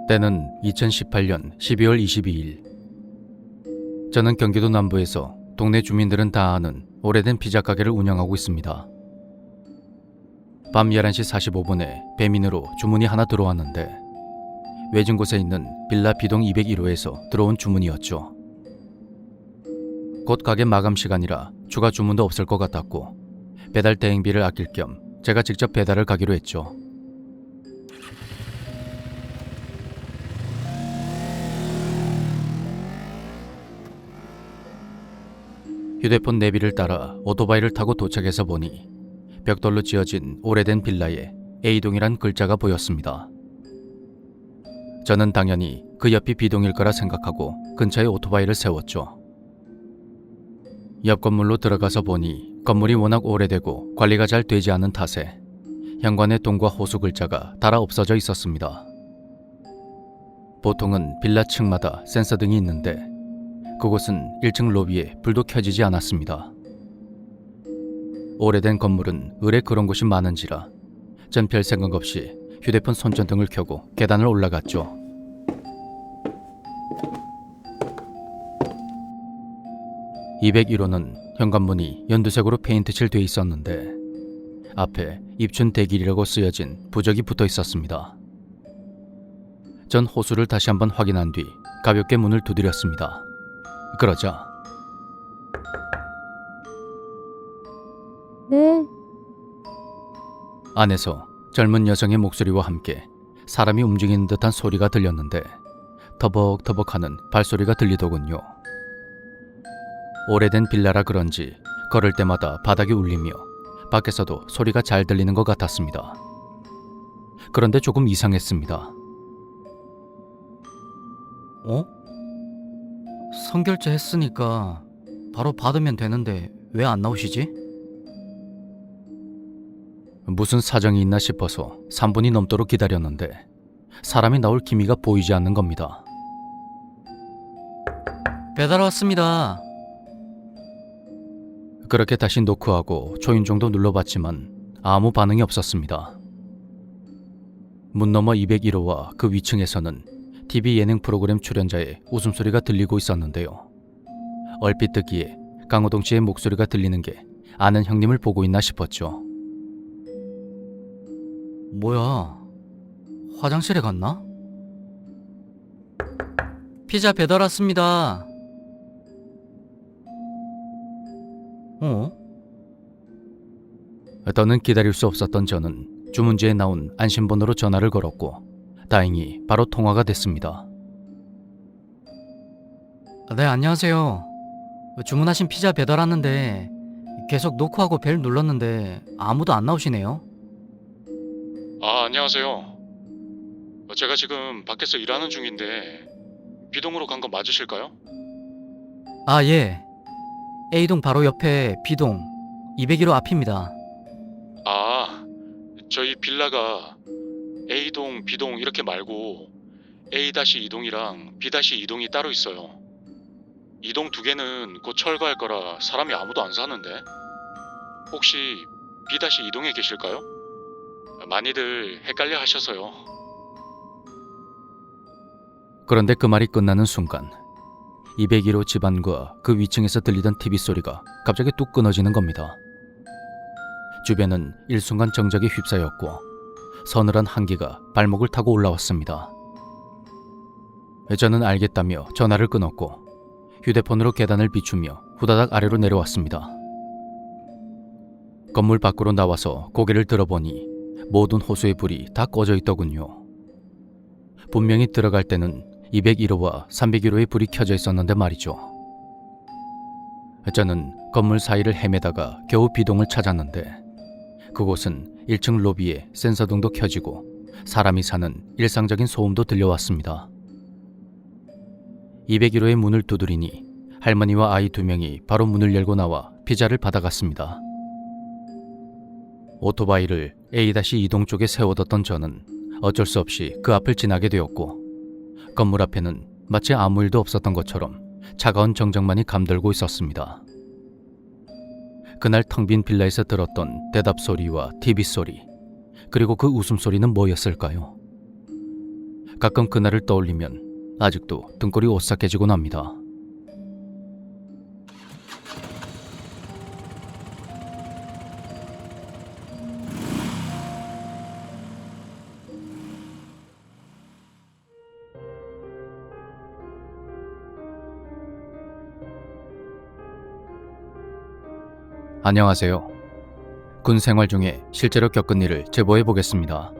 때는 2018년 12월 22일. 저는 경기도 남부에서 동네 주민들은 다 아는 오래된 피자 가게를 운영하고 있습니다. 밤 11시 45분에 배민으로 주문이 하나 들어왔는데 외진 곳에 있는 빌라 B동 201호에서 들어온 주문이었죠. 곧 가게 마감 시간이라 추가 주문도 없을 것 같았고 배달 대행비를 아낄 겸 제가 직접 배달을 가기로 했죠. 휴대폰 내비를 따라 오토바이를 타고 도착해서 보니 벽돌로 지어진 오래된 빌라에 A동이란 글자가 보였습니다. 저는 당연히 그 옆이 B동일 거라 생각하고 근처에 오토바이를 세웠죠. 옆 건물로 들어가서 보니 건물이 워낙 오래되고 관리가 잘 되지 않은 탓에 현관에 동과 호수 글자가 달아 없어져 있었습니다. 보통은 빌라 층마다 센서등이 있는데 그곳은 1층 로비에 불도 켜지지 않았습니다. 오래된 건물은 의뢰 그런 곳이 많은지라 전 별 생각 없이 휴대폰 손전등을 켜고 계단을 올라갔죠. (201호는) 현관문이 연두색으로 페인트칠 돼 있었는데 앞에 입춘 대길이라고 쓰여진 부적이 붙어 있었습니다. 전 호수를 다시 한번 확인한 뒤 가볍게 문을 두드렸습니다. 그러자 네. 안에서 젊은 여성의 목소리와 함께 사람이 움직이는 듯한 소리가 들렸는데 터벅터벅하는 발소리가 들리더군요. 오래된 빌라라 그런지 걸을 때마다 바닥이 울리며 밖에서도 소리가 잘 들리는 것 같았습니다. 그런데 조금 이상했습니다. 선결제 했으니까 바로 받으면 되는데 왜 안 나오시지? 무슨 사정이 있나 싶어서 3분이 넘도록 기다렸는데 사람이 나올 기미가 보이지 않는 겁니다. 배달 왔습니다. 그렇게 다시 노크하고 초인종도 눌러봤지만 아무 반응이 없었습니다. 문 너머 201호와 그 위층에서는 TV 예능 프로그램 출연자의 웃음소리가 들리고 있었는데요. 얼핏 듣기에 강호동 씨의 목소리가 들리는 게 아는 형님을 보고 있나 싶었죠. 뭐야, 화장실에 갔나? 피자 배달 왔습니다. 더는 기다릴 수 없었던 저는 주문지에 나온 안심번호로 전화를 걸었고 다행히 바로 통화가 됐습니다. 네, 안녕하세요. 주문하신 피자 배달 왔는데 계속 노크하고 벨 눌렀는데 아무도 안 나오시네요. 안녕하세요. 제가 지금 밖에서 일하는 중인데 B동으로 간 거 맞으실까요? 예. A동 바로 옆에 B동 201호 앞입니다. 저희 빌라가 A동, B동 이렇게 말고 A-2동이랑 B-2동이 따로 있어요. 이 동 두 개는 곧 철거할 거라 사람이 아무도 안 사는데 혹시 B-2동에 계실까요? 많이들 헷갈려 하셔서요. 그런데 그 말이 끝나는 순간 201호 집안과 그 위층에서 들리던 TV 소리가 갑자기 뚝 끊어지는 겁니다. 주변은 일순간 정적에 휩싸였고 서늘한 한기가 발목을 타고 올라왔습니다. 저는 알겠다며 전화를 끊었고 휴대폰으로 계단을 비추며 후다닥 아래로 내려왔습니다. 건물 밖으로 나와서 고개를 들어보니 모든 호수의 불이 다 꺼져 있더군요. 분명히 들어갈 때는 201호와 301호의 불이 켜져 있었는데 말이죠. 저는 건물 사이를 헤매다가 겨우 B동을 찾았는데 그곳은 1층 로비에 센서등도 켜지고 사람이 사는 일상적인 소음도 들려왔습니다. 201호의 문을 두드리니 할머니와 아이 2명이 바로 문을 열고 나와 피자를 받아갔습니다. 오토바이를 A-2동 쪽에 세워뒀던 저는 어쩔 수 없이 그 앞을 지나게 되었고 건물 앞에는 마치 아무 일도 없었던 것처럼 차가운 정적만이 감돌고 있었습니다. 그날 텅 빈 빌라에서 들었던 대답 소리와 TV 소리, 그리고 그 웃음소리는 뭐였을까요? 가끔 그날을 떠올리면 아직도 등골이 오싹해지곤 합니다. 안녕하세요. 군 생활 중에 실제로 겪은 일을 제보해 보겠습니다.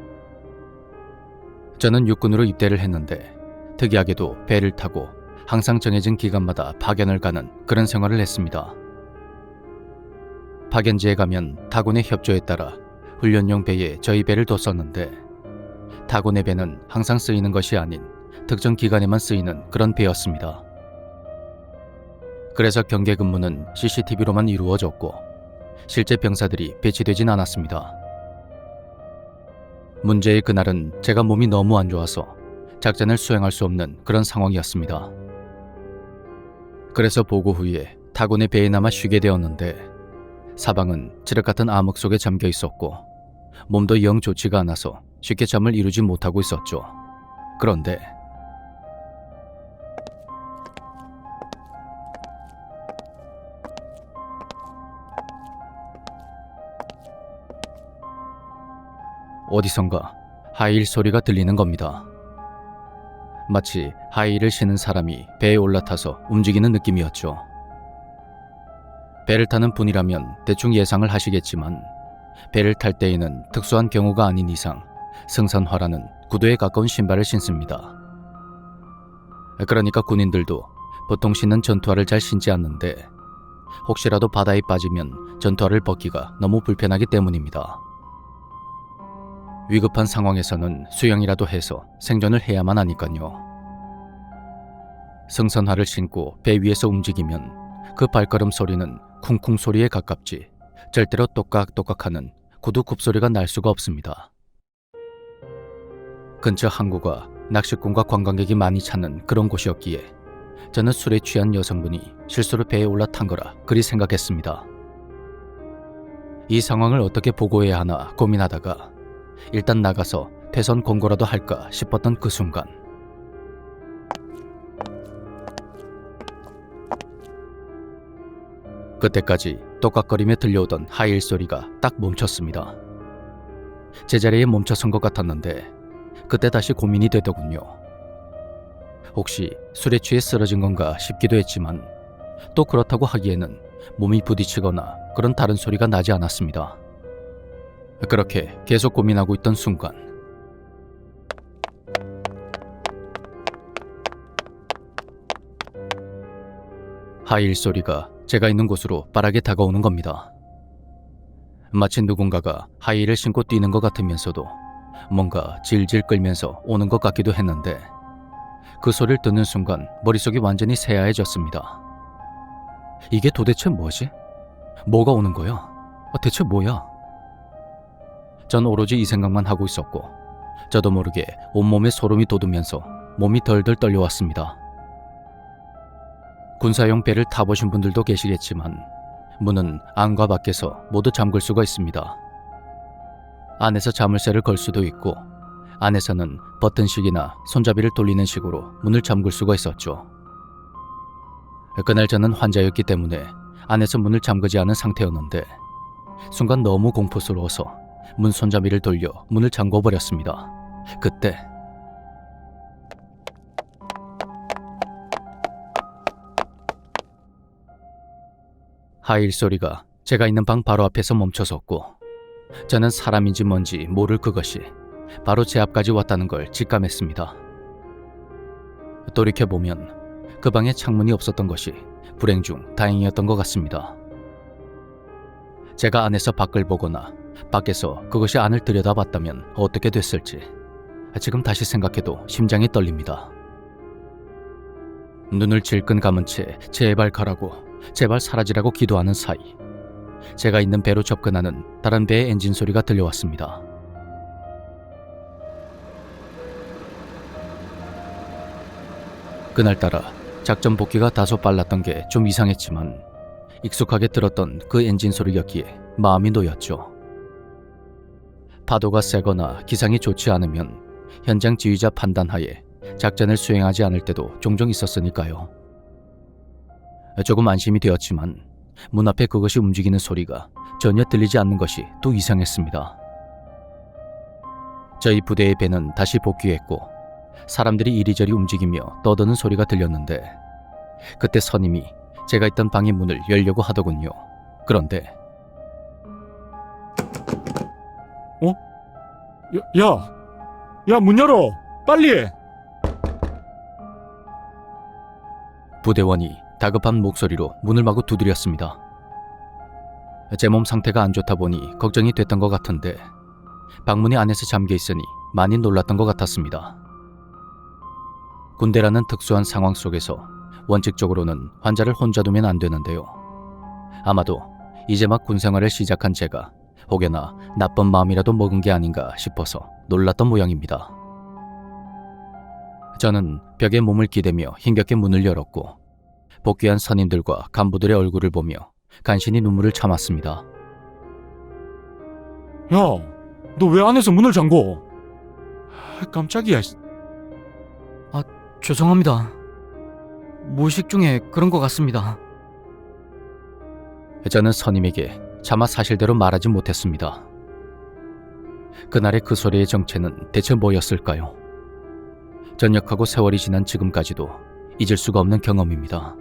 저는 육군으로 입대를 했는데 특이하게도 배를 타고 항상 정해진 기간마다 파견을 가는 그런 생활을 했습니다. 파견지에 가면 타군의 협조에 따라 훈련용 배에 저희 배를 뒀었는데 타군의 배는 항상 쓰이는 것이 아닌 특정 기간에만 쓰이는 그런 배였습니다. 그래서 경계 근무는 CCTV로만 이루어졌고 실제 병사들이 배치되진 않았습니다. 문제의 그날은 제가 몸이 너무 안 좋아서 작전을 수행할 수 없는 그런 상황이었습니다. 그래서 보고 후에 타군의 배에 남아 쉬게 되었는데 사방은 지륵 같은 암흑 속에 잠겨 있었고 몸도 영 좋지가 않아서 쉽게 잠을 이루지 못하고 있었죠. 그런데 어디선가 하이힐 소리가 들리는 겁니다. 마치 하이힐을 신은 사람이 배에 올라타서 움직이는 느낌이었죠. 배를 타는 분이라면 대충 예상을 하시겠지만 배를 탈 때에는 특수한 경우가 아닌 이상 승선화라는 구두에 가까운 신발을 신습니다. 그러니까 군인들도 보통 신는 전투화를 잘 신지 않는데 혹시라도 바다에 빠지면 전투화를 벗기가 너무 불편하기 때문입니다. 위급한 상황에서는 수영이라도 해서 생존을 해야만 하니까요. 승선화를 신고 배 위에서 움직이면 그 발걸음 소리는 쿵쿵 소리에 가깝지 절대로 똑깍똑깍하는 구두 굽소리가 날 수가 없습니다. 근처 항구가 낚시꾼과 관광객이 많이 찾는 그런 곳이었기에 저는 술에 취한 여성분이 실수로 배에 올라탄 거라 그리 생각했습니다. 이 상황을 어떻게 보고해야 하나 고민하다가 일단 나가서 대선 공고라도 할까 싶었던 그 순간 그때까지 똑깍거리며 들려오던 하이힐 소리가 딱 멈췄습니다. 제자리에 멈춰선 것 같았는데 그때 다시 고민이 되더군요. 혹시 술에 취해 쓰러진 건가 싶기도 했지만 또 그렇다고 하기에는 몸이 부딪히거나 그런 다른 소리가 나지 않았습니다. 그렇게 계속 고민하고 있던 순간 하이힐 소리가 제가 있는 곳으로 빠르게 다가오는 겁니다. 마치 누군가가 하이힐을 신고 뛰는 것 같으면서도 뭔가 질질 끌면서 오는 것 같기도 했는데 그 소리를 듣는 순간 머릿속이 완전히 새하얘졌습니다. 이게 도대체 뭐지? 뭐가 오는 거야? 대체 뭐야? 전 오로지 이 생각만 하고 있었고 저도 모르게 온몸에 소름이 돋으면서 몸이 덜덜 떨려왔습니다. 군사용 배를 타보신 분들도 계시겠지만 문은 안과 밖에서 모두 잠글 수가 있습니다. 안에서 자물쇠를 걸 수도 있고 안에서는 버튼식이나 손잡이를 돌리는 식으로 문을 잠글 수가 있었죠. 그날 저는 환자였기 때문에 안에서 문을 잠그지 않은 상태였는데 순간 너무 공포스러워서 문 손잡이를 돌려 문을 잠궈버렸습니다. 그때 하이힐 소리가 제가 있는 방 바로 앞에서 멈춰섰고 저는 사람인지 뭔지 모를 그것이 바로 제 앞까지 왔다는 걸 직감했습니다. 돌이켜보면 그 방에 창문이 없었던 것이 불행 중 다행이었던 것 같습니다. 제가 안에서 밖을 보거나 밖에서 그것이 안을 들여다봤다면 어떻게 됐을지 지금 다시 생각해도 심장이 떨립니다. 눈을 질끈 감은 채 제발 가라고, 제발 사라지라고 기도하는 사이 제가 있는 배로 접근하는 다른 배의 엔진 소리가 들려왔습니다. 그날따라 작전 복귀가 다소 빨랐던 게 좀 이상했지만 익숙하게 들었던 그 엔진 소리였기에 마음이 놓였죠. 파도가 세거나 기상이 좋지 않으면 현장 지휘자 판단하에 작전을 수행하지 않을 때도 종종 있었으니까요. 조금 안심이 되었지만 문 앞에 그것이 움직이는 소리가 전혀 들리지 않는 것이 또 이상했습니다. 저희 부대의 배는 다시 복귀했고 사람들이 이리저리 움직이며 떠드는 소리가 들렸는데 그때 선임이 제가 있던 방의 문을 열려고 하더군요. 그런데 야, 문 열어! 빨리! 부대원이 다급한 목소리로 문을 마구 두드렸습니다. 제 몸 상태가 안 좋다 보니 걱정이 됐던 것 같은데 방문이 안에서 잠겨 있으니 많이 놀랐던 것 같았습니다. 군대라는 특수한 상황 속에서 원칙적으로는 환자를 혼자 두면 안 되는데요. 아마도 이제 막 군생활을 시작한 제가 혹여나 나쁜 마음이라도 먹은 게 아닌가 싶어서 놀랐던 모양입니다. 저는 벽에 몸을 기대며 힘겹게 문을 열었고 복귀한 선임들과 간부들의 얼굴을 보며 간신히 눈물을 참았습니다. 야, 너 왜 안에서 문을 잠궈? 깜짝이야. 죄송합니다. 무의식 중에 그런 것 같습니다. 저는 선임에게 차마 사실대로 말하지 못했습니다. 그날의 그 소리의 정체는 대체 뭐였을까요? 전역하고 세월이 지난 지금까지도 잊을 수가 없는 경험입니다.